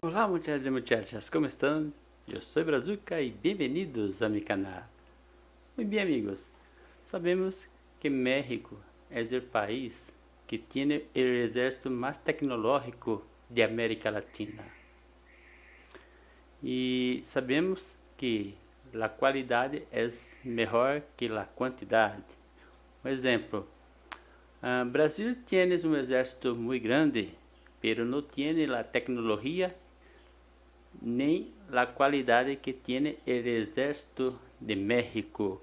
Olá muchachos y muchachas, ¿cómo están? Yo soy Brazuca y bienvenidos a mi canal. Muy bien amigos, sabemos que México es el país que tiene el ejército más tecnológico de América Latina. Y sabemos que la calidad es mejor que la cantidad. Por ejemplo, Brasil tiene un ejército muy grande, pero no tiene la tecnología ni la calidad que tiene el ejército de México.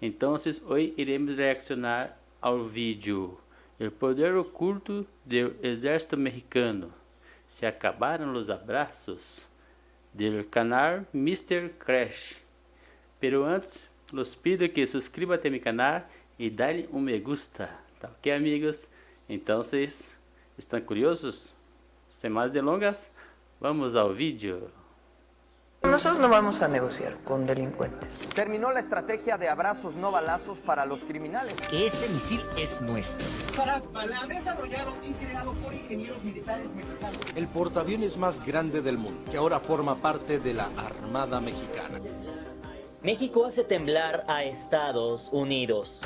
Entonces hoy iremos reaccionar al vídeo El poder oculto del ejército mexicano. Se acabaron los abrazos, del canal Mr. Crash. Pero antes, los pido que suscríbete a mi canal y dale un me gusta. ¿Tá ok, amigos? Entonces, ¿están curiosos? Sin más delongas, vamos al vídeo. Nosotros no vamos a negociar con delincuentes. Terminó la estrategia de abrazos no balazos para los criminales. Ese misil es nuestro. Saraf Balam, desarrollado y creado por ingenieros militares mexicanos. El portaaviones más grande del mundo, que ahora forma parte de la Armada Mexicana. México hace temblar a Estados Unidos.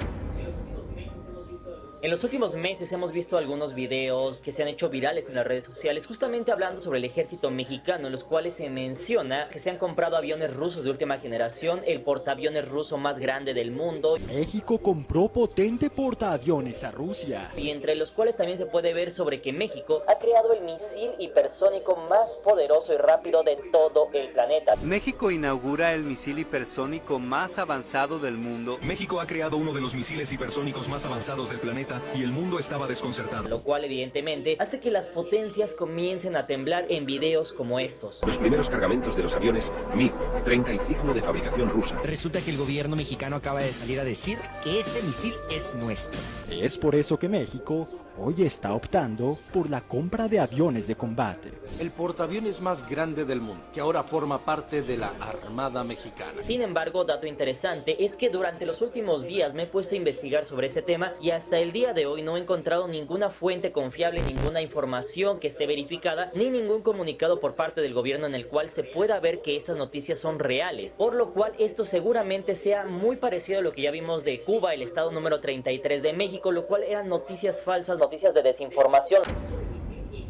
En los últimos meses hemos visto algunos videos que se han hecho virales en las redes sociales justamente hablando sobre el ejército mexicano, en los cuales se menciona que se han comprado aviones rusos de última generación, el portaaviones ruso más grande del mundo. México compró potente portaaviones a Rusia. Y entre los cuales también se puede ver sobre que México ha creado el misil hipersónico más poderoso y rápido de todo el planeta. México inaugura el misil hipersónico más avanzado del mundo. México ha creado uno de los misiles hipersónicos más avanzados del planeta y el mundo estaba desconcertado. Lo cual evidentemente hace que las potencias comiencen a temblar en videos como estos. Los primeros cargamentos de los aviones MiG-35 de fabricación rusa. Resulta que el gobierno mexicano acaba de salir a decir que ese misil es nuestro. Es por eso que México hoy está optando por la compra de aviones de combate. El portaaviones más grande del mundo, que ahora forma parte de la Armada Mexicana. Sin embargo, dato interesante es que durante los últimos días me he puesto a investigar sobre este tema y hasta el día de hoy no he encontrado ninguna fuente confiable, ninguna información que esté verificada, ni ningún comunicado por parte del gobierno en el cual se pueda ver que estas noticias son reales. Por lo cual esto seguramente sea muy parecido a lo que ya vimos de Cuba, el estado número 33 de México, lo cual eran noticias falsas, noticias de desinformación.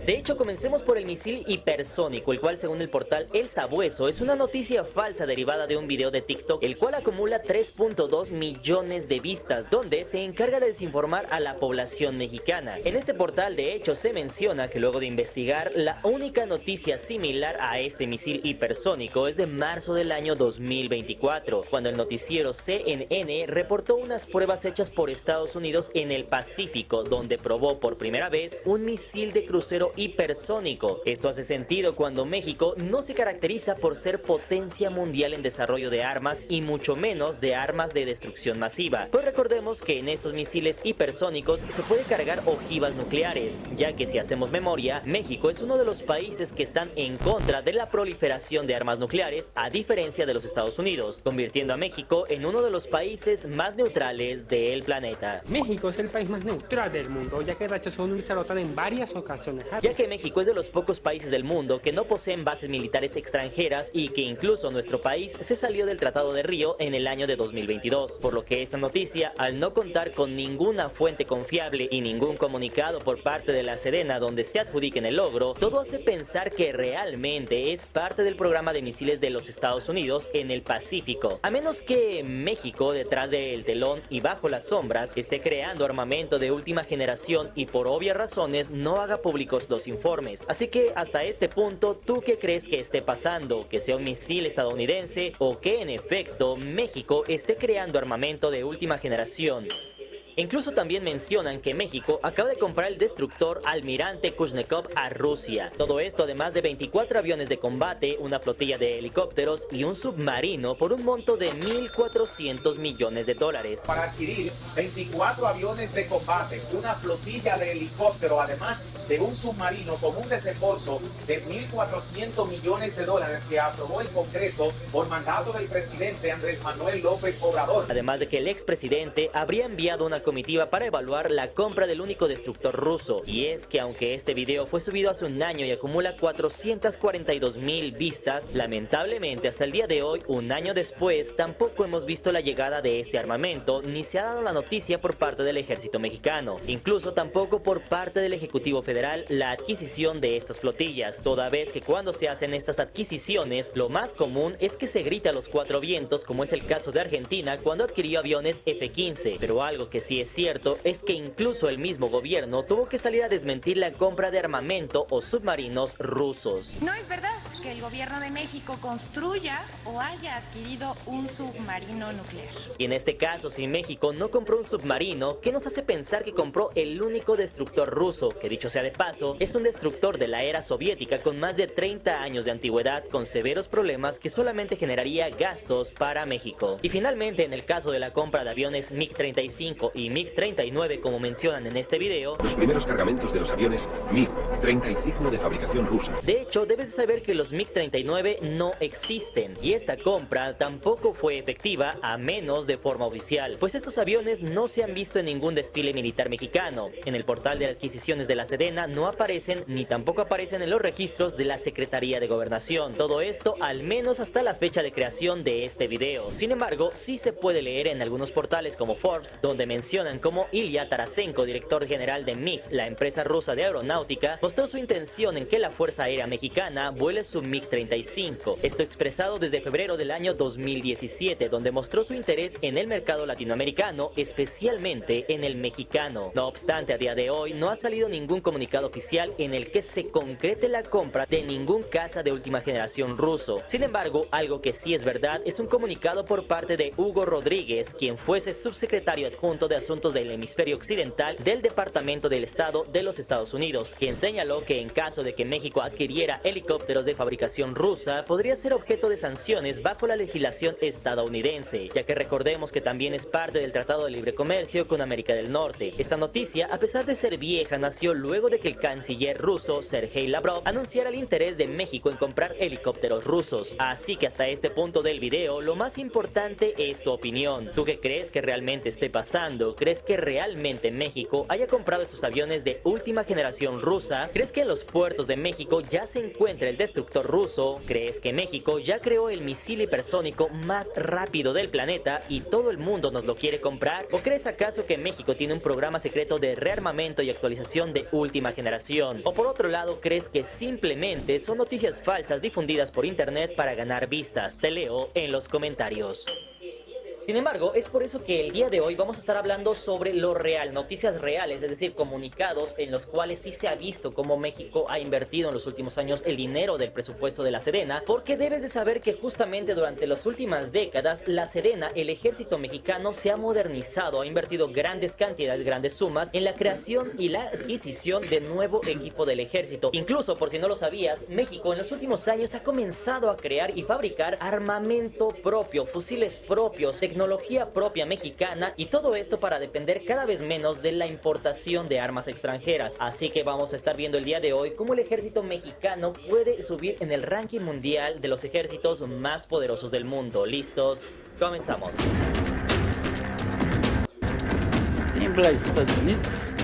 De hecho, comencemos por el misil hipersónico, el cual según el portal El Sabueso es una noticia falsa derivada de un video de TikTok, el cual acumula 3.2 millones de vistas, donde se encarga de desinformar a la población mexicana. En este portal, de hecho, se menciona que luego de investigar, la única noticia similar a este misil hipersónico es de marzo del año 2024, cuando el noticiero CNN reportó unas pruebas hechas por Estados Unidos en el Pacífico, donde probó por primera vez un misil de crucero hipersónico. Esto hace sentido cuando México no se caracteriza por ser potencia mundial en desarrollo de armas y mucho menos de armas de destrucción masiva. Pues recordemos que en estos misiles hipersónicos se puede cargar ojivas nucleares, ya que si hacemos memoria, México es uno de los países que están en contra de la proliferación de armas nucleares, a diferencia de los Estados Unidos, convirtiendo a México en uno de los países más neutrales del planeta. México es el país más neutral del mundo, ya que rechazó unirse a la OTAN en varias ocasiones, ya que México es de los pocos países del mundo que no poseen bases militares extranjeras y que incluso nuestro país se salió del Tratado de Río en el año de 2022, por lo que esta noticia, al no contar con ninguna fuente confiable y ningún comunicado por parte de la Sedena donde se adjudiquen el logro, todo hace pensar que realmente es parte del programa de misiles de los Estados Unidos en el Pacífico, a menos que México, detrás del telón y bajo las sombras, esté creando armamento de última generación y por obvias razones no haga públicos los informes. Así que hasta este punto, ¿tú qué crees que esté pasando? ¿Que sea un misil estadounidense o que en efecto México esté creando armamento de última generación? Incluso también mencionan que México acaba de comprar el destructor Almirante Kuznetsov a Rusia. Todo esto además de 24 aviones de combate, una flotilla de helicópteros y un submarino por un monto de $1.400 millones. Para adquirir 24 aviones de combate, una flotilla de helicópteros, además de un submarino con un desembolso de $1.400 millones que aprobó el Congreso por mandato del presidente Andrés Manuel López Obrador. Además de que el expresidente habría enviado una la comitiva para evaluar la compra del único destructor ruso. Y es que aunque este video fue subido hace un año y acumula 442,000 vistas, lamentablemente hasta el día de hoy, un año después, tampoco hemos visto la llegada de este armamento, ni se ha dado la noticia por parte del ejército mexicano. Incluso tampoco por parte del Ejecutivo Federal la adquisición de estas flotillas, toda vez que cuando se hacen estas adquisiciones, lo más común es que se grita a los cuatro vientos, como es el caso de Argentina cuando adquirió aviones F-15. Pero algo que sí es cierto es que incluso el mismo gobierno tuvo que salir a desmentir la compra de armamento o submarinos rusos. No es verdad que el gobierno de México construya o haya adquirido un submarino nuclear. Y en este caso, si México no compró un submarino, ¿qué nos hace pensar que compró el único destructor ruso? Que dicho sea de paso, es un destructor de la era soviética con más de 30 años de antigüedad, con severos problemas que solamente generaría gastos para México. Y finalmente, en el caso de la compra de aviones MiG-35 y MiG-39, como mencionan en este video, los primeros cargamentos de los aviones MiG-35 de fabricación rusa. De hecho, debes de saber que los MiG-39 no existen, y esta compra tampoco fue efectiva a menos de forma oficial, pues estos aviones no se han visto en ningún desfile militar mexicano. En el portal de adquisiciones de la Sedena no aparecen ni tampoco aparecen en los registros de la Secretaría de Gobernación. Todo esto al menos hasta la fecha de creación de este video. Sin embargo, sí se puede leer en algunos portales como Forbes, donde mencionan cómo Ilya Tarasenko, director general de MiG, la empresa rusa de aeronáutica, mostró su intención en que la Fuerza Aérea Mexicana vuele su MiG-35. Esto expresado desde febrero del año 2017, donde mostró su interés en el mercado latinoamericano, especialmente en el mexicano. No obstante, a día de hoy no ha salido ningún comunicado oficial en el que se concrete la compra de ningún caza de última generación ruso. Sin embargo, algo que sí es verdad es un comunicado por parte de Hugo Rodríguez, quien fuese subsecretario adjunto de Asuntos del Hemisferio Occidental del Departamento del Estado de los Estados Unidos, quien señaló que en caso de que México adquiriera helicópteros de fabricación rusa, podría ser objeto de sanciones bajo la legislación estadounidense, ya que recordemos que también es parte del Tratado de Libre Comercio con América del Norte. Esta noticia, a pesar de ser vieja, nació luego de que el canciller ruso Sergei Lavrov anunciara el interés de México en comprar helicópteros rusos. Así que hasta este punto del video, lo más importante es tu opinión. ¿Tú qué crees que realmente esté pasando? ¿Crees que realmente México haya comprado estos aviones de última generación rusa? ¿Crees que en los puertos de México ya se encuentra el destructor ruso? ¿Crees que México ya creó el misil hipersónico más rápido del planeta y todo el mundo nos lo quiere comprar? ¿O crees acaso que México tiene un programa secreto de rearmamento y actualización de última generación? ¿O por otro lado, crees que simplemente son noticias falsas difundidas por internet para ganar vistas? Te leo en los comentarios. Sin embargo, es por eso que el día de hoy vamos a estar hablando sobre lo real, noticias reales, es decir, comunicados en los cuales sí se ha visto cómo México ha invertido en los últimos años el dinero del presupuesto de la Sedena, porque debes de saber que justamente durante las últimas décadas, la Sedena, el ejército mexicano, se ha modernizado, ha invertido grandes cantidades, grandes sumas en la creación y la adquisición de nuevo equipo del ejército. Incluso, por si no lo sabías, México en los últimos años ha comenzado a crear y fabricar armamento propio, fusiles propios, tecnología propia mexicana, y todo esto para depender cada vez menos de la importación de armas extranjeras. Así que vamos a estar viendo el día de hoy cómo el ejército mexicano puede subir en el ranking mundial de los ejércitos más poderosos del mundo. ¿Listos? Comenzamos. Tiembla Estados Unidos.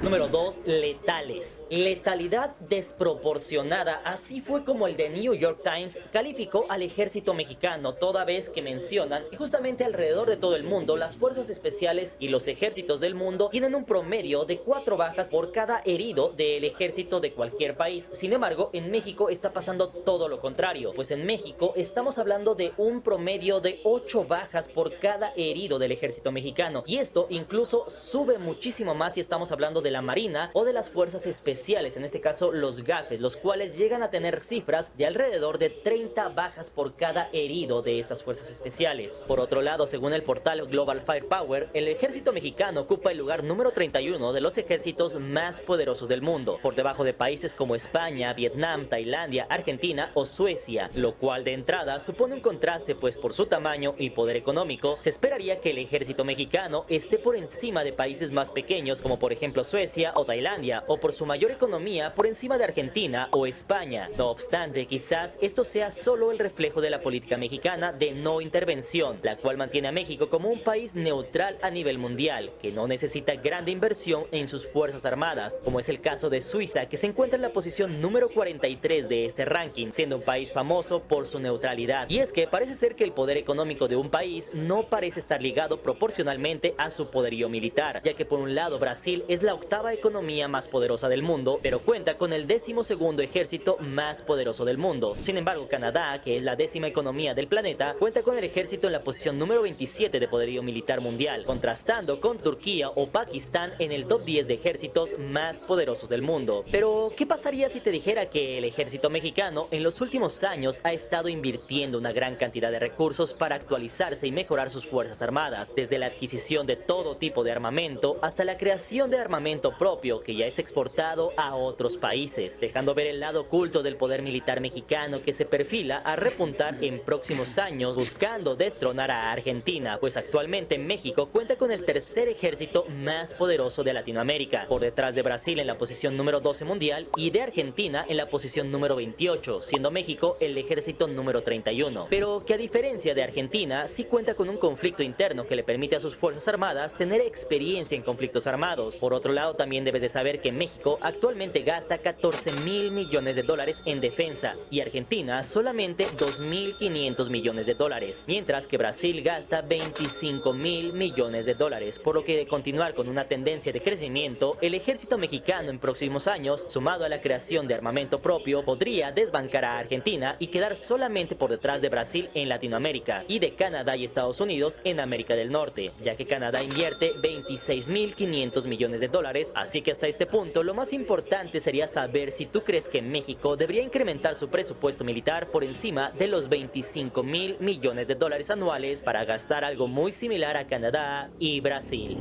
Número 2, letales. Letalidad desproporcionada. Así fue como el The New York Times calificó al ejército mexicano, toda vez que mencionan que justamente alrededor de todo el mundo las fuerzas especiales y los ejércitos del mundo tienen un promedio de 4 bajas por cada herido del ejército de cualquier país. Sin embargo, en México está pasando todo lo contrario, pues en México estamos hablando de un promedio de 8 bajas por cada herido del ejército mexicano, y esto incluso sube muchísimo más si estamos hablando de la Marina o de las fuerzas especiales, en este caso los GAFES, los cuales llegan a tener cifras de alrededor de 30 bajas por cada herido de estas fuerzas especiales. Por otro lado, según el portal Global Firepower, el ejército mexicano ocupa el lugar número 31 de los ejércitos más poderosos del mundo, por debajo de países como España, Vietnam, Tailandia, Argentina o Suecia, lo cual de entrada supone un contraste, pues por su tamaño y poder económico se esperaría que el ejército mexicano esté por encima de países más pequeños como por ejemplo Suecia, Indonesia o Tailandia, o por su mayor economía por encima de Argentina o España. No obstante, quizás esto sea solo el reflejo de la política mexicana de no intervención, la cual mantiene a México como un país neutral a nivel mundial, que no necesita grande inversión en sus fuerzas armadas, como es el caso de Suiza, que se encuentra en la posición número 43 de este ranking, siendo un país famoso por su neutralidad. Y es que parece ser que el poder económico de un país no parece estar ligado proporcionalmente a su poderío militar, ya que por un lado Brasil es la octava economía más poderosa del mundo, pero cuenta con el 12º ejército más poderoso del mundo. Sin embargo, Canadá, que es la 10ª economía del planeta, cuenta con el ejército en la posición número 27 de poderío militar mundial, contrastando con Turquía o Pakistán en el top 10 de ejércitos más poderosos del mundo. Pero, ¿qué pasaría si te dijera que el ejército mexicano en los últimos años ha estado invirtiendo una gran cantidad de recursos para actualizarse y mejorar sus fuerzas armadas, desde la adquisición de todo tipo de armamento hasta la creación de armamento propio que ya es exportado a otros países, dejando ver el lado oculto del poder militar mexicano que se perfila a repuntar en próximos años buscando destronar a Argentina, pues actualmente México cuenta con el tercer ejército más poderoso de Latinoamérica, por detrás de Brasil en la posición número 12 mundial y de Argentina en la posición número 28, siendo México el ejército número 31. Pero que a diferencia de Argentina, sí cuenta con un conflicto interno que le permite a sus fuerzas armadas tener experiencia en conflictos armados. Por otro lado, también debes de saber que México actualmente gasta 14.000 millones de dólares en defensa y Argentina solamente 2.500 millones de dólares, mientras que Brasil gasta 25.000 millones de dólares, por lo que de continuar con una tendencia de crecimiento, el ejército mexicano en próximos años, sumado a la creación de armamento propio, podría desbancar a Argentina y quedar solamente por detrás de Brasil en Latinoamérica y de Canadá y Estados Unidos en América del Norte, ya que Canadá invierte 26.500 millones de dólares, así que hasta este punto lo más importante sería saber si tú crees que México debería incrementar su presupuesto militar por encima de los 25.000 millones de dólares anuales para gastar algo muy similar a Canadá y Brasil.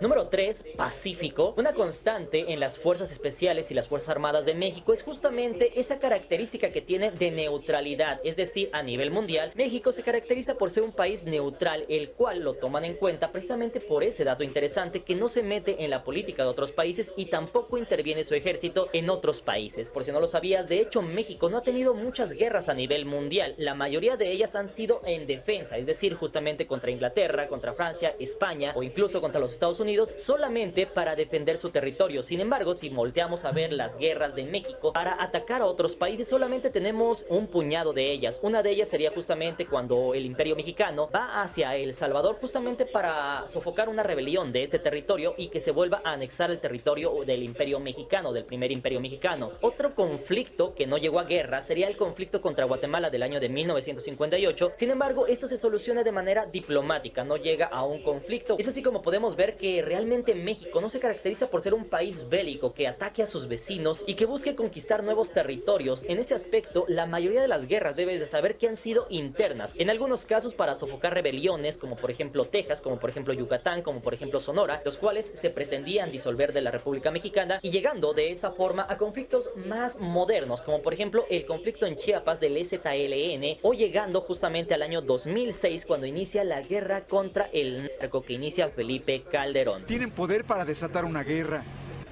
Número 3, Pacífico. Una constante en las fuerzas especiales y las fuerzas armadas de México es justamente esa característica que tiene de neutralidad, es decir, a nivel mundial, México se caracteriza por ser un país neutral, el cual lo toman en cuenta precisamente por ese dato interesante que no se mete en la política de otros países y tampoco interviene su ejército en otros países. Por si no lo sabías, de hecho México no ha tenido muchas guerras a nivel mundial, la mayoría de ellas han sido en defensa, es decir, justamente contra Inglaterra, contra Francia, España o incluso contra los Estados Unidos, solamente para defender su territorio. Sin embargo, si volteamos a ver las guerras de México para atacar a otros países, solamente tenemos un puñado de ellas. Una de ellas sería justamente cuando el Imperio Mexicano va hacia El Salvador justamente para sofocar una rebelión de este territorio y que se vuelva a anexar el territorio del Imperio Mexicano, del primer Imperio Mexicano. Otro conflicto que no llegó a guerra sería el conflicto contra Guatemala del año de 1958. Sin embargo, esto se soluciona de manera diplomática, no llega a un conflicto. Es así como podemos ver que realmente México no se caracteriza por ser un país bélico que ataque a sus vecinos y que busque conquistar nuevos territorios. En ese aspecto, la mayoría de las guerras debes de saber que han sido internas, en algunos casos para sofocar rebeliones como por ejemplo Texas, como por ejemplo Yucatán, como por ejemplo Sonora, los cuales se pretendían disolver de la República Mexicana y llegando de esa forma a conflictos más modernos, como por ejemplo el conflicto en Chiapas del EZLN o llegando justamente al año 2006 cuando inicia la guerra contra el narco que inicia Felipe Calderón. Tienen poder para desatar una guerra.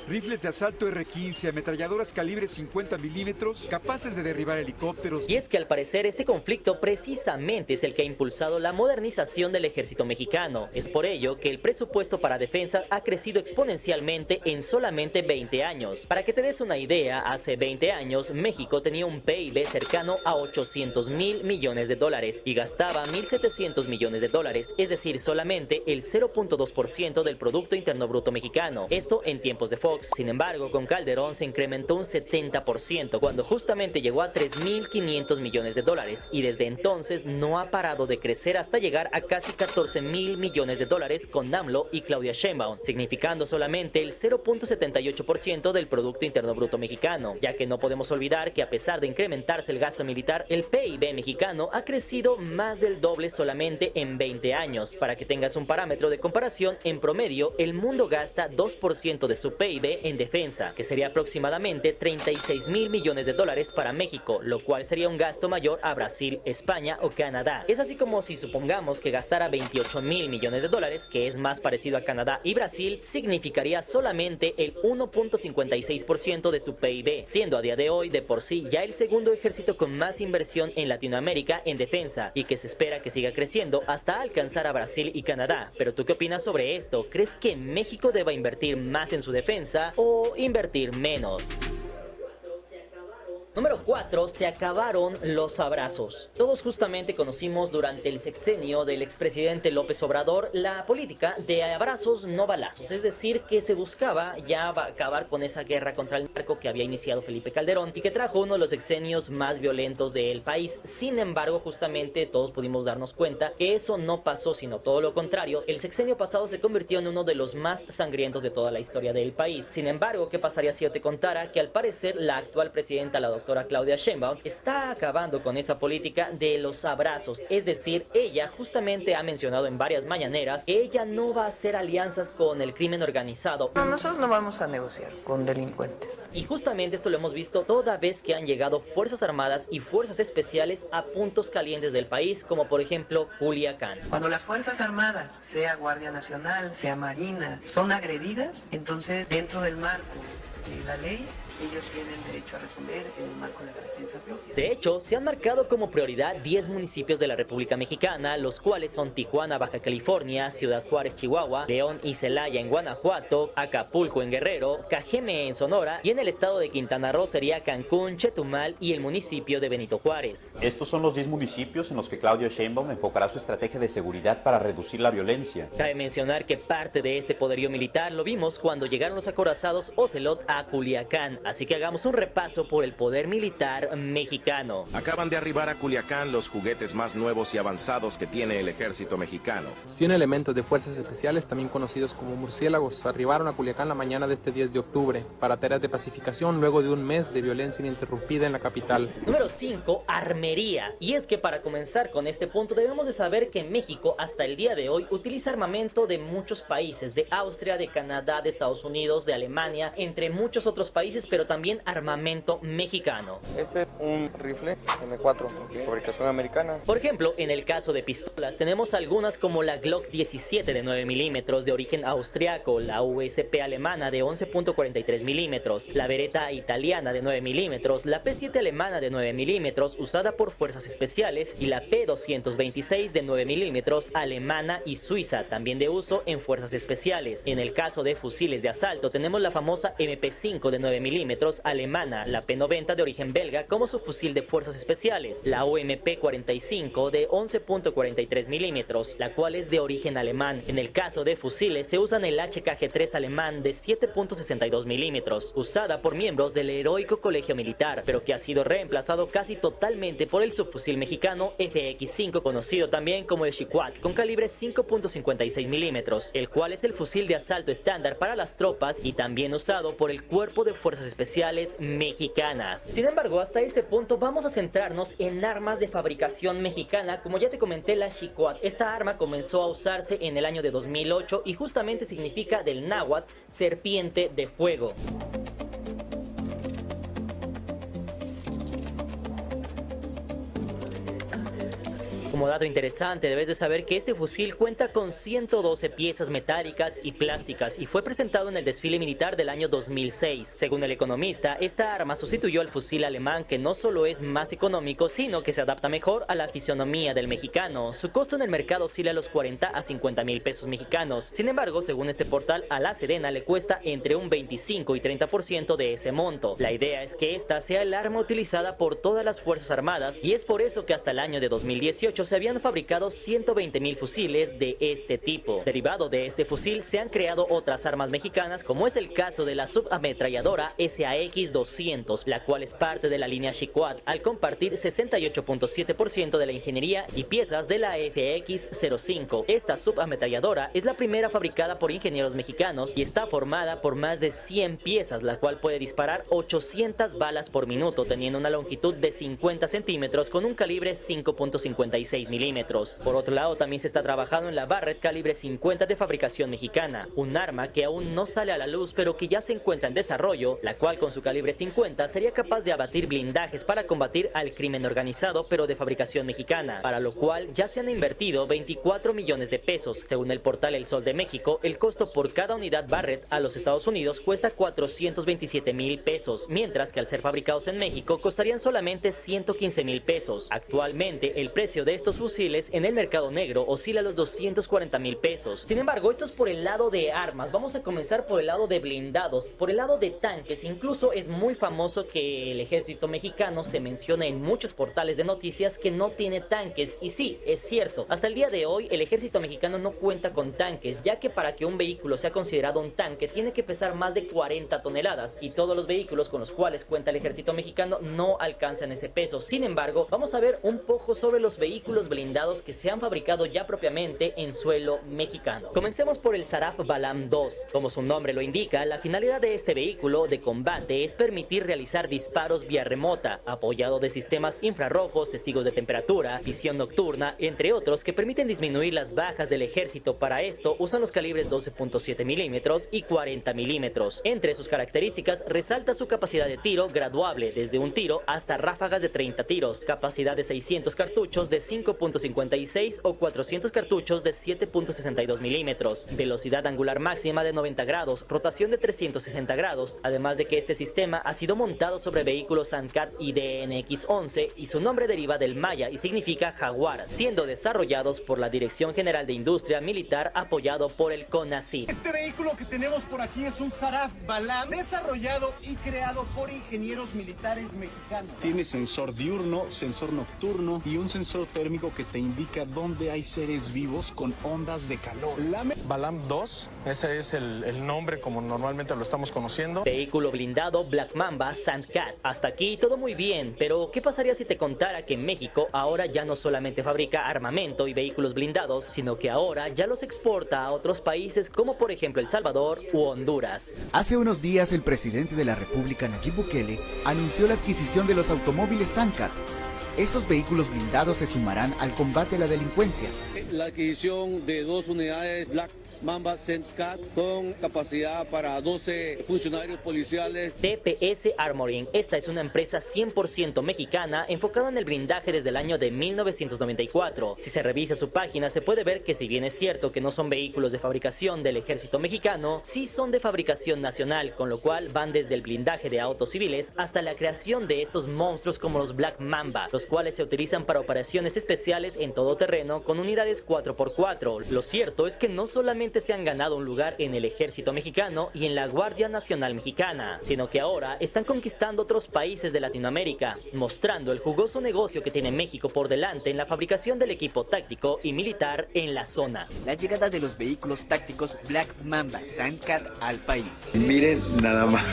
Rifles de asalto R-15, ametralladoras calibre 50 milímetros, capaces de derribar helicópteros. Y es que al parecer este conflicto precisamente es el que ha impulsado la modernización del ejército mexicano. Es por ello que el presupuesto para defensa ha crecido exponencialmente en solamente 20 años. Para que te des una idea, hace 20 años México tenía un PIB cercano a 800.000 millones de dólares y gastaba 1.700 millones de dólares, es decir, solamente el 0.2% del Producto Interno Bruto mexicano. Esto en tiempos de Fox. Sin embargo, con Calderón se incrementó un 70%, cuando justamente llegó a 3.500 millones de dólares y desde entonces no ha parado de crecer hasta llegar a casi 14.000 millones de dólares con AMLO y Claudia Sheinbaum, significando solamente el 0.78% del Producto Interno Bruto mexicano, ya que no podemos olvidar que a pesar de incrementarse el gasto militar, el PIB mexicano ha crecido más del doble solamente en 20 años. Para que tengas un parámetro de comparación, en promedio, el mundo gasta 2% de su PIB PIB en defensa, que sería aproximadamente 36.000 millones de dólares para México, lo cual sería un gasto mayor a Brasil, España o Canadá. Es así como si supongamos que gastara 28.000 millones de dólares, que es más parecido a Canadá y Brasil, significaría solamente el 1.56% de su PIB, siendo a día de hoy de por sí ya el segundo ejército con más inversión en Latinoamérica en defensa y que se espera que siga creciendo hasta alcanzar a Brasil y Canadá. Pero ¿tú qué opinas sobre esto? ¿Crees que México deba invertir más en su defensa o invertir menos? Número 4. Se acabaron los abrazos. Todos justamente conocimos durante el sexenio del expresidente López Obrador la política de abrazos no balazos, es decir, que se buscaba ya acabar con esa guerra contra el narco que había iniciado Felipe Calderón y que trajo uno de los sexenios más violentos del país. Sin embargo, justamente todos pudimos darnos cuenta que eso no pasó, sino todo lo contrario. El sexenio pasado se convirtió en uno de los más sangrientos de toda la historia del país. Sin embargo, ¿qué pasaría si yo te contara que al parecer la actual presidenta, la doctora Claudia Sheinbaum, está acabando con esa política de los abrazos? Es decir, ella justamente ha mencionado en varias mañaneras que ella no va a hacer alianzas con el crimen organizado. No, nosotros no vamos a negociar con delincuentes. Y justamente esto lo hemos visto toda vez que han llegado Fuerzas Armadas y Fuerzas Especiales a puntos calientes del país, como por ejemplo Culiacán. Cuando las Fuerzas Armadas, sea Guardia Nacional, sea Marina, son agredidas, entonces dentro del marco de la ley, ellos tienen derecho a responder en el marco de la defensa propia. De hecho, se han marcado como prioridad 10 municipios de la República Mexicana, los cuales son Tijuana, Baja California, Ciudad Juárez, Chihuahua, León y Celaya en Guanajuato, Acapulco en Guerrero, Cajeme en Sonora y en el estado de Quintana Roo sería Cancún, Chetumal y el municipio de Benito Juárez. Estos son los 10 municipios en los que Claudia Sheinbaum enfocará su estrategia de seguridad para reducir la violencia. Cabe mencionar que parte de este poderío militar lo vimos cuando llegaron los acorazados Ocelot a Culiacán. Así que hagamos un repaso por el poder militar mexicano. Acaban de arribar a Culiacán los juguetes más nuevos y avanzados que tiene el ejército mexicano. 100 elementos de fuerzas especiales, también conocidos como murciélagos, arribaron a Culiacán la mañana de este 10 de octubre para tareas de pacificación luego de un mes de violencia ininterrumpida en la capital. Número 5. Armería. Y es que para comenzar con este punto debemos de saber que México hasta el día de hoy utiliza armamento de muchos países, de Austria, de Canadá, de Estados Unidos, de Alemania, entre muchos otros países, pero también armamento mexicano. Este es un rifle M4, fabricación americana. Por ejemplo, en el caso de pistolas tenemos algunas como la Glock 17 de 9 milímetros de origen austriaco, la USP alemana de 11.43 milímetros, la Beretta italiana de 9 milímetros, la P7 alemana de 9 milímetros usada por fuerzas especiales y la P226 de 9 milímetros alemana y suiza, también de uso en fuerzas especiales. En el caso de fusiles de asalto tenemos la famosa MP5 de 9 milímetros alemana, la P90 de origen belga como su fusil de fuerzas especiales, la UMP 45 de 11.43 milímetros, la cual es de origen alemán. En el caso de fusiles se usan el HKG3 alemán de 7.62 milímetros, usada por miembros del heroico colegio militar, pero que ha sido reemplazado casi totalmente por el subfusil mexicano FX5, conocido también como el Chihuahua, con calibre 5.56 milímetros, el cual es el fusil de asalto estándar para las tropas y también usado por el Cuerpo de Fuerzas Especiales mexicanas. Sin embargo, hasta este punto vamos a centrarnos en armas de fabricación mexicana. Como ya te comenté, la Chihuahua. Esta arma comenzó a usarse en el año de 2008 y justamente significa del náhuatl serpiente de fuego. Como dato interesante, debes de saber que este fusil cuenta con 112 piezas metálicas y plásticas y fue presentado en el desfile militar del año 2006. Según el economista, esta arma sustituyó al fusil alemán, que no solo es más económico, sino que se adapta mejor a la fisionomía del mexicano. Su costo en el mercado oscila a los 40 a 50 mil pesos mexicanos. Sin embargo, según este portal, a la Sedena le cuesta entre un 25 y 30% de ese monto. La idea es que esta sea el arma utilizada por todas las Fuerzas Armadas y es por eso que hasta el año de 2018 se habían fabricado 120,000 fusiles de este tipo. Derivado de este fusil se han creado otras armas mexicanas, como es el caso de la subametralladora SAX-200, la cual es parte de la línea Chihuahua, al compartir 68.7% de la ingeniería y piezas de la FX-05. Esta subametralladora es la primera fabricada por ingenieros mexicanos y está formada por más de 100 piezas, la cual puede disparar 800 balas por minuto, teniendo una longitud de 50 centímetros con un calibre 5.56 16 milímetros. Por otro lado, también se está trabajando en la Barrett calibre 50 de fabricación mexicana, un arma que aún no sale a la luz pero que ya se encuentra en desarrollo, la cual con su calibre 50 sería capaz de abatir blindajes para combatir al crimen organizado pero de fabricación mexicana, para lo cual ya se han invertido 24 millones de pesos. Según el portal El Sol de México, el costo por cada unidad Barrett a los Estados Unidos cuesta 427,000 pesos, mientras que al ser fabricados en México costarían solamente 115,000 pesos. Actualmente el precio de estos fusiles en el mercado negro oscila a los 240,000 pesos. Sin embargo, esto es por el lado de armas. Vamos a comenzar por el lado de blindados, por el lado de tanques. Incluso es muy famoso que el ejército mexicano se menciona en muchos portales de noticias que no tiene tanques, y sí, es cierto. Hasta el día de hoy el ejército mexicano no cuenta con tanques, ya que para que un vehículo sea considerado un tanque tiene que pesar más de 40 toneladas y todos los vehículos con los cuales cuenta el ejército mexicano no alcanzan ese peso. Sin embargo, vamos a ver un poco sobre los vehículos blindados que se han fabricado ya propiamente en suelo mexicano. Comencemos por el Saraf Balam 2. Como su nombre lo indica, la finalidad de este vehículo de combate es permitir realizar disparos vía remota, apoyado de sistemas infrarrojos, testigos de temperatura, visión nocturna, entre otros, que permiten disminuir las bajas del ejército. Para esto usan los calibres 12.7 milímetros y 40 milímetros. Entre sus características resalta su capacidad de tiro graduable, desde un tiro hasta ráfagas de 30 tiros, capacidad de 600 cartuchos de 5.56 o 400 cartuchos de 7.62 milímetros, velocidad angular máxima de 90 grados, rotación de 360 grados, además de que este sistema ha sido montado sobre vehículos Sandcat IDNX-11 y su nombre deriva del maya y significa jaguar, siendo desarrollados por la Dirección General de Industria Militar apoyado por el CONACYT. Este vehículo que tenemos por aquí es un Saraf Balam desarrollado y creado por ingenieros militares mexicanos. Tiene sensor diurno, sensor nocturno y un sensor térmico que te indica dónde hay seres vivos con ondas de calor. Balam 2, ese es el nombre como normalmente lo estamos conociendo. Vehículo blindado Black Mamba Sandcat. Hasta aquí todo muy bien, pero ¿qué pasaría si te contara que México ahora ya no solamente fabrica armamento y vehículos blindados, sino que ahora ya los exporta a otros países como por ejemplo El Salvador u Honduras? Hace unos días el presidente de la República, Nayib Bukele, anunció la adquisición de los automóviles Sandcat. Estos vehículos blindados se sumarán al combate a la delincuencia. La adquisición de 2 unidades Black Mamba Sandcat con capacidad para 12 funcionarios policiales. TPS Armoring. Esta es una empresa 100% mexicana enfocada en el blindaje desde el año de 1994. Si se revisa su página se puede ver que si bien es cierto que no son vehículos de fabricación del ejército mexicano, sí son de fabricación nacional, con lo cual van desde el blindaje de autos civiles hasta la creación de estos monstruos como los Black Mamba, los cuales se utilizan para operaciones especiales en todo terreno con unidades 4x4. Lo cierto es que no solamente se han ganado un lugar en el ejército mexicano y en la Guardia Nacional Mexicana, sino que ahora están conquistando otros países de Latinoamérica, mostrando el jugoso negocio que tiene México por delante en la fabricación del equipo táctico y militar en la zona. La llegada de los vehículos tácticos Black Mamba Sandcat al país. Miren nada más,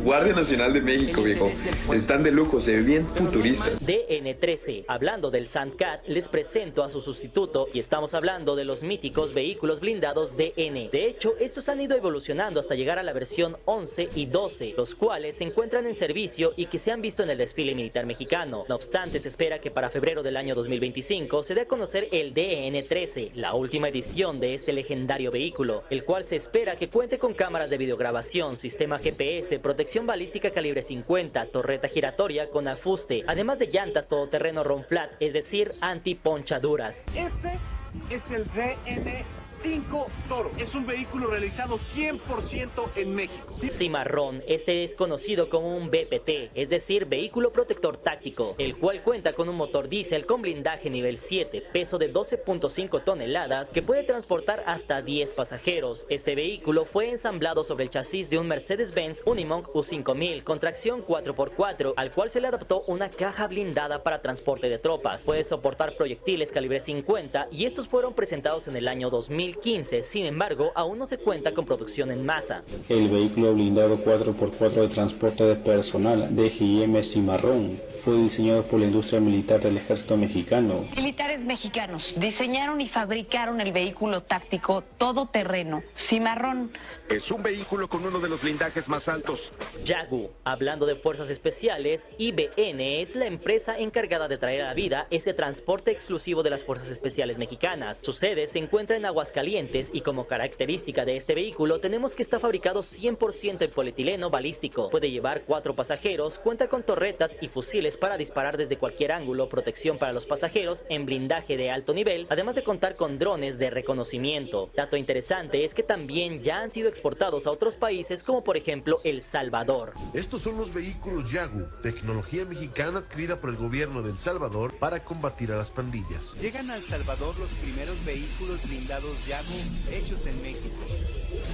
Guardia Nacional de México, viejo. Están de lujo, se ven bien futuristas. DN13. Hablando del Sandcat, les presento a su sustituto y estamos hablando de los míticos vehículos blindados DN. De hecho, estos han ido evolucionando hasta llegar a la versión 11 y 12, los cuales se encuentran en servicio y que se han visto en el desfile militar mexicano. No obstante, se espera que para febrero del año 2025 se dé a conocer el DN13, la última edición de este legendario vehículo, el cual se espera que cuente con cámaras de videograbación, sistema GPS, protección balística calibre 50, torreta giratoria con afuste, además de llantas todoterreno RON Flat, es decir, antiponchaduras. Este es el DN5 Toro. Es un vehículo realizado 100% en México. Cimarrón. Este es conocido como un BPT, es decir, vehículo protector táctico, el cual cuenta con un motor diésel con blindaje nivel 7, peso de 12.5 toneladas, que puede transportar hasta 10 pasajeros. Este vehículo fue ensamblado sobre el chasis de un Mercedes-Benz Unimog U5000 con tracción 4x4, al cual se le adaptó una caja blindada para transporte de tropas. Puede soportar proyectiles calibre 50 y estos Estos fueron presentados en el año 2015, sin embargo, aún no se cuenta con producción en masa. El vehículo blindado 4x4 de transporte de personal DGIM Cimarrón fue diseñado por la industria militar del ejército mexicano. Militares mexicanos diseñaron y fabricaron el vehículo táctico todoterreno Cimarrón. Es un vehículo con uno de los blindajes más altos. Yagu, hablando de fuerzas especiales, IBN es la empresa encargada de traer a la vida ese transporte exclusivo de las fuerzas especiales mexicanas. Su sede se encuentra en Aguascalientes y como característica de este vehículo tenemos que está fabricado 100% en polietileno balístico. Puede llevar 4 pasajeros, cuenta con torretas y fusiles para disparar desde cualquier ángulo, protección para los pasajeros en blindaje de alto nivel, además de contar con drones de reconocimiento. Dato interesante es que también ya han sido exportados a otros países como por ejemplo El Salvador. Estos son los vehículos Yagu, tecnología mexicana adquirida por el gobierno de El Salvador para combatir a las pandillas. Llegan a El Salvador los primeros vehículos blindados Yagu hechos en México.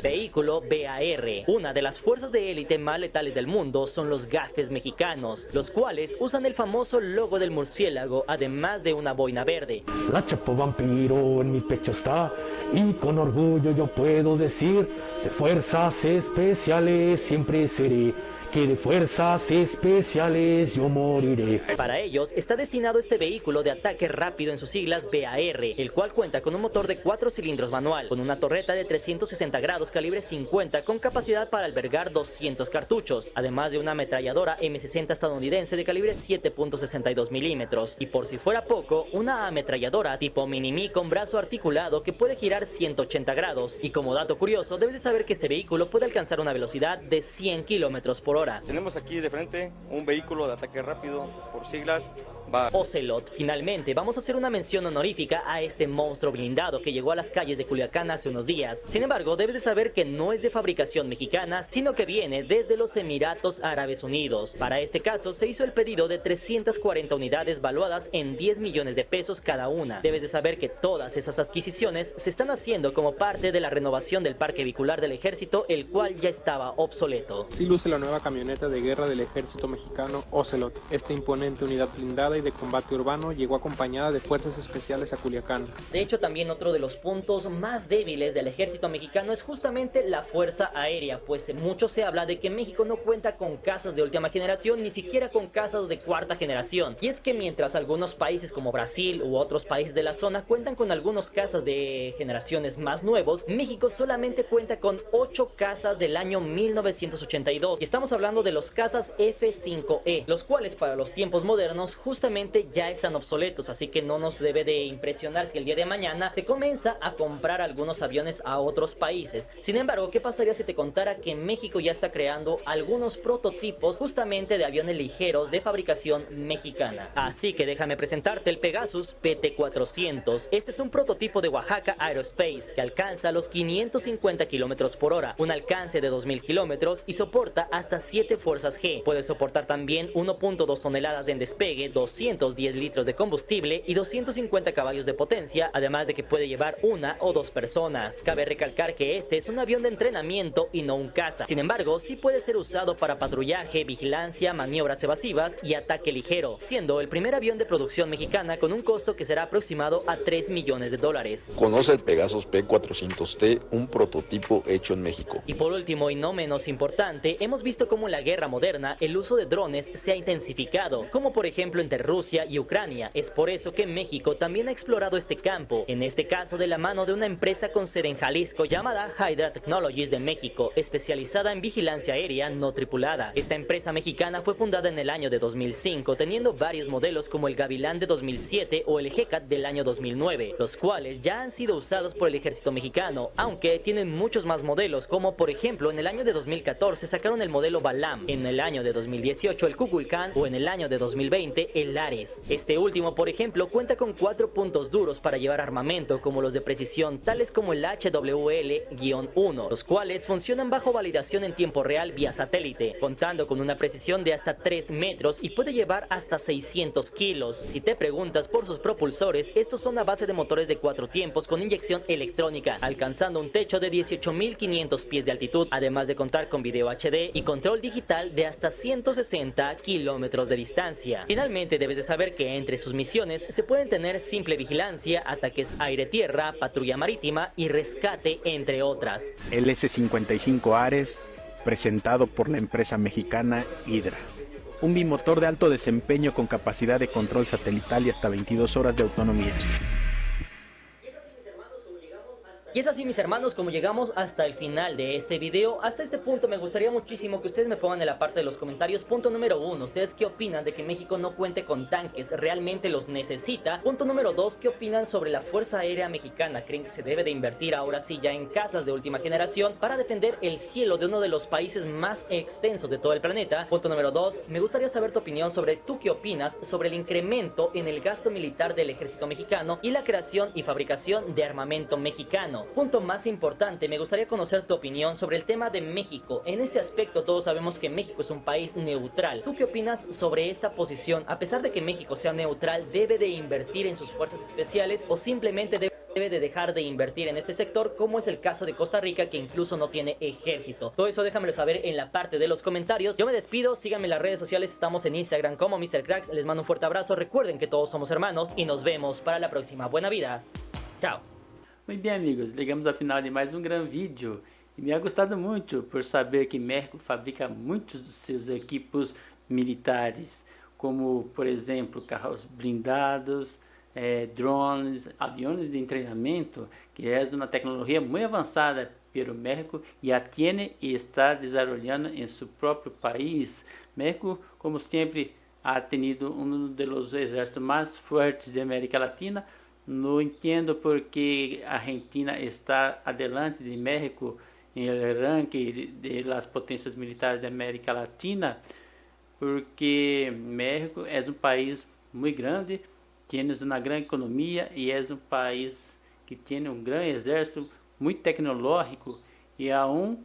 Vehículo BAR. Una de las fuerzas de élite más letales del mundo son los gafes mexicanos, los cuales usan el famoso logo del murciélago, además de una boina verde. La Chapo Vampiro en mi pecho está, y con orgullo yo puedo decir, de fuerzas especiales siempre seré, que de fuerzas especiales yo moriré. Para ellos está destinado este vehículo de ataque rápido en sus siglas BAR, el cual cuenta con un motor de 4 cilindros manual, con una torreta de 360 grados calibre 50 con capacidad para albergar 200 cartuchos, además de una ametralladora M60 estadounidense de calibre 7.62 milímetros, y por si fuera poco, una ametralladora tipo Mini-Me con brazo articulado que puede girar 180 grados, y como dato curioso, debes de saber que este vehículo puede alcanzar una velocidad de 100 kilómetros por hora. Tenemos aquí de frente un vehículo de ataque rápido, por siglas Ocelot. Finalmente, vamos a hacer una mención honorífica a este monstruo blindado que llegó a las calles de Culiacán hace unos días. Sin embargo, debes de saber que no es de fabricación mexicana, sino que viene desde los Emiratos Árabes Unidos. Para este caso, se hizo el pedido de 340 unidades valuadas en 10 millones de pesos cada una. Debes de saber que todas esas adquisiciones se están haciendo como parte de la renovación del parque vehicular del ejército, el cual ya estaba obsoleto. Sí luce la nueva camioneta de guerra del ejército mexicano Ocelot. Esta imponente unidad blindada y de combate urbano llegó acompañada de fuerzas especiales a Culiacán. De hecho, también otro de los puntos más débiles del ejército mexicano es justamente la fuerza aérea, pues mucho se habla de que México no cuenta con casas de última generación, ni siquiera con casas de cuarta generación. Y es que mientras algunos países como Brasil u otros países de la zona cuentan con algunos casas de generaciones más nuevos, México solamente cuenta con 8 casas del año 1982. Y estamos hablando de los casas F-5E, los cuales para los tiempos modernos justamente ya están obsoletos, así que no nos debe de impresionar si el día de mañana se comienza a comprar algunos aviones a otros países. Sin embargo, ¿qué pasaría si te contara que México ya está creando algunos prototipos justamente de aviones ligeros de fabricación mexicana? Así que déjame presentarte el Pegasus PT-400. Este es un prototipo de Oaxaca Aerospace que alcanza los 550 kilómetros por hora, un alcance de 2000 kilómetros y soporta hasta 7 fuerzas G. Puede soportar también 1.2 toneladas en despegue, 210 litros de combustible y 250 caballos de potencia, además de que puede llevar 1 o 2 personas. Cabe recalcar que este es un avión de entrenamiento y no un caza. Sin embargo, sí puede ser usado para patrullaje, vigilancia, maniobras evasivas y ataque ligero, siendo el primer avión de producción mexicana con un costo que será aproximado a $3 millones. Conoce el Pegasus P400T, un prototipo hecho en México. Y por último y no menos importante, hemos visto cómo en la guerra moderna el uso de drones se ha intensificado, como por ejemplo entre Rusia y Ucrania. Es por eso que México también ha explorado este campo, en este caso de la mano de una empresa con sede en Jalisco llamada Hydra Technologies de México, especializada en vigilancia aérea no tripulada. Esta empresa mexicana fue fundada en el año de 2005, teniendo varios modelos como el Gavilán de 2007 o el GCAT del año 2009, los cuales ya han sido usados por el ejército mexicano, aunque tienen muchos más modelos, como por ejemplo en el año de 2014 sacaron el modelo Balam, en el año de 2018 el Kukulkan o en el año de 2020 el Ares. Este último, por ejemplo, cuenta con 4 puntos duros para llevar armamento como los de precisión, tales como el HWL-1, los cuales funcionan bajo validación en tiempo real vía satélite, contando con una precisión de hasta 3 metros y puede llevar hasta 600 kilos. Si te preguntas por sus propulsores, estos son a base de motores de 4 tiempos con inyección electrónica, alcanzando un techo de 18.500 pies de altitud, además de contar con video HD y control control digital de hasta 160 kilómetros de distancia. Finalmente, debes de saber que entre sus misiones se pueden tener simple vigilancia, ataques aire-tierra, patrulla marítima y rescate, entre otras. El S-55 Ares, presentado por la empresa mexicana Hydra. Un bimotor de alto desempeño con capacidad de control satelital y hasta 22 horas de autonomía. Y es así, mis hermanos, como llegamos hasta el final de este video. Hasta este punto me gustaría muchísimo que ustedes me pongan en la parte de los comentarios. Punto número 1, ¿ustedes qué opinan de que México no cuente con tanques? ¿Realmente los necesita? Punto número 2, ¿qué opinan sobre la Fuerza Aérea Mexicana? ¿Creen que se debe de invertir ahora sí ya en casas de última generación para defender el cielo de uno de los países más extensos de todo el planeta? Punto número 2, me gustaría saber tu opinión sobre tú qué opinas sobre el incremento en el gasto militar del ejército mexicano y la creación y fabricación de armamento mexicano. Punto más importante, me gustaría conocer tu opinión sobre el tema de México. En ese aspecto todos sabemos que México es un país neutral. ¿Tú qué opinas sobre esta posición? A pesar de que México sea neutral, ¿debe de invertir en sus fuerzas especiales o simplemente debe de dejar de invertir en este sector, como es el caso de Costa Rica, que incluso no tiene ejército? Todo eso déjamelo saber en la parte de los comentarios. Yo me despido, síganme en las redes sociales, estamos en Instagram como Mr. Cracks. Les mando un fuerte abrazo, recuerden que todos somos hermanos y nos vemos para la próxima. Buena vida, chao. Muito bem, amigos, chegamos ao final de mais um grande vídeo e me ha gostado muito por saber que México fabrica muitos dos seus equipos militares, como por exemplo carros blindados, drones, aviões de treinamento, que é uma tecnologia muito avançada pelo México e a tiene e está desarrollando em seu próprio país. México, como sempre, ha tenido um dos exércitos mais fortes da América Latina. No entendo porque a Argentina está adelante de México em el ranking de las potências militares da América Latina, porque México é um país muito grande, tem uma grande economia e é um país que tem um grande exército muito tecnológico e aún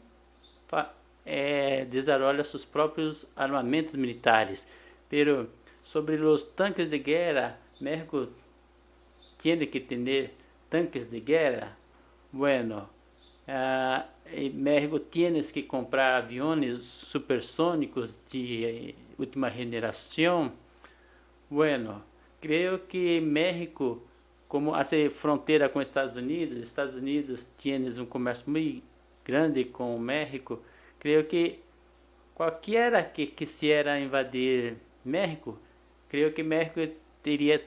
desarrolla seus próprios armamentos militares. Pero sobre os tanques de guerra, México tiene que tener tanques de guerra. Bueno, México tienes que comprar aviones supersónicos de última generación. Bueno, creo que México, como hace frontera con Estados Unidos tiene un comercio muy grande con México. Creo que cualquiera que quisiera invadir México, creo que México teria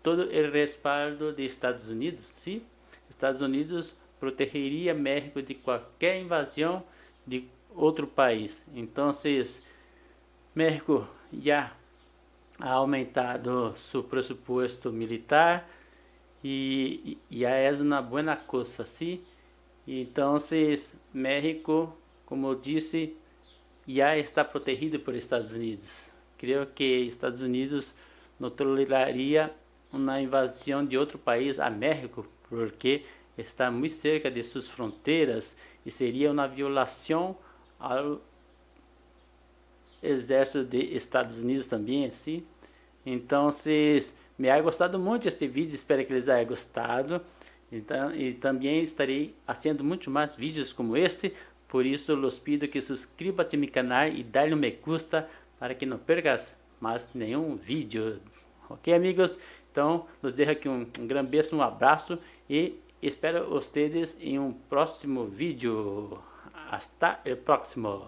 todo o respaldo de Estados Unidos, ¿sí? Estados Unidos protegeria México de qualquer invasão de outro país. Então, México já ha aumentado seu presupuesto militar e já é uma boa coisa, ¿sí? Então, México, como eu disse, já está protegido por Estados Unidos. Creio que Estados Unidos não toleraria uma invasão de outro país a México, porque está muito cerca de suas fronteiras e seria uma violação ao exército de Estados Unidos também, assim. Então, me ha gostado muito este vídeo, espero que les haya gostado. Então, e também estarei fazendo muito mais vídeos como este, por isso los pido que suscríbete a mi canal e dale um me gusta para que não percas mais nenhum vídeo. Ok, amigos? Então, nos deixo aqui um grande beijo, um abraço e espero vocês em um próximo vídeo. Hasta el próximo.